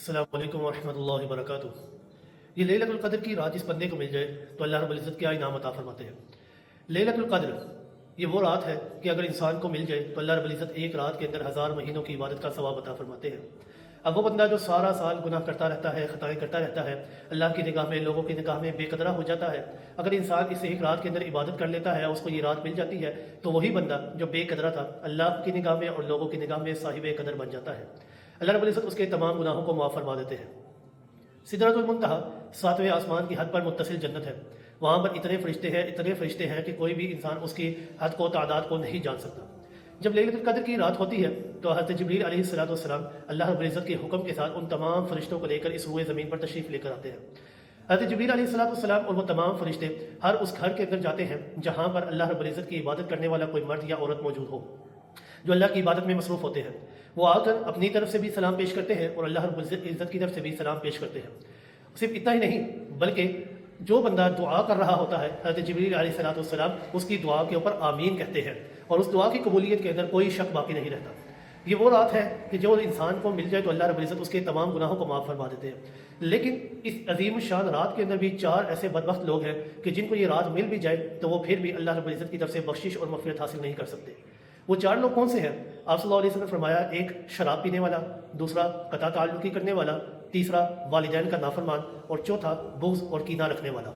السلام علیکم ورحمۃ اللہ وبرکاتہ۔ یہ لیلۃ القدر کی رات اس بندے کو مل جائے تو اللہ رب العزت کیا انعام عطا فرماتے ہیں۔ لیلۃ القدر یہ وہ رات ہے کہ اگر انسان کو مل جائے تو اللہ رب العزت ایک رات کے اندر 1000 مہینوں کی عبادت کا ثواب عطا فرماتے ہیں۔ اب وہ بندہ جو سارا سال گناہ کرتا رہتا ہے، خطائیں کرتا رہتا ہے، اللہ کی نگاہ میں، لوگوں کی نگاہ میں بے قدرہ ہو جاتا ہے، اگر انسان اس ایک رات کے اندر عبادت کر لیتا ہے، اس کو یہ رات مل جاتی ہے، تو وہی بندہ جو بے قدرہ تھا اللہ کی نگاہ میں اور لوگوں کی نگاہ میں صاحب قدر بن جاتا ہے۔ اللہ رب العزت اس کے تمام گناہوں کو معاف فرما دیتے ہیں۔ سدرۃ المنتہا 7ویں آسمان کی حد پر متصل جنت ہے۔ وہاں پر اتنے فرشتے ہیں کہ کوئی بھی انسان اس کی حد کو، تعداد کو نہیں جان سکتا۔ جب لیلۃ القدر کی رات ہوتی ہے تو حضرت جبریل علیہ السلام اللہ رب العزت کے حکم کے ساتھ ان تمام فرشتوں کو لے کر اس روئے زمین پر تشریف لے کر آتے ہیں۔ حضرت جبریل علیہ السلام اور وہ تمام فرشتے ہر اس گھر کے اندر جاتے ہیں جہاں پر اللہ رب العزت کی عبادت کرنے والا کوئی مرد یا عورت موجود ہو، جو اللہ کی عبادت میں مصروف ہوتے ہیں۔ وہ آ کر اپنی طرف سے بھی سلام پیش کرتے ہیں اور اللہ رب العزت کی طرف سے بھی سلام پیش کرتے ہیں۔ صرف اتنا ہی نہیں بلکہ جو بندہ دعا کر رہا ہوتا ہے، حضرت جبریل علیہ السلام اس کی دعا کے اوپر آمین کہتے ہیں اور اس دعا کی قبولیت کے اندر کوئی شک باقی نہیں رہتا۔ یہ وہ رات ہے کہ جو انسان کو مل جائے تو اللہ رب العزت اس کے تمام گناہوں کو معاف فرما دیتے ہیں۔ لیکن اس عظیم الشان رات کے اندر بھی 4 ایسے بدبخت لوگ ہیں کہ جن کو یہ رات مل بھی جائے تو وہ پھر بھی اللہ رب العزت کی طرف سے بخشش اور مغفرت حاصل نہیں کر سکتے۔ وہ 4 لوگ کون سے ہیں؟ آپ صلی اللہ علیہ وسلم نے فرمایا، ایک شراب پینے والا، دوسرا قطع تعلقی کرنے والا، تیسرا والدین کا نافرمان اور چوتھا بغض اور کینہ رکھنے والا۔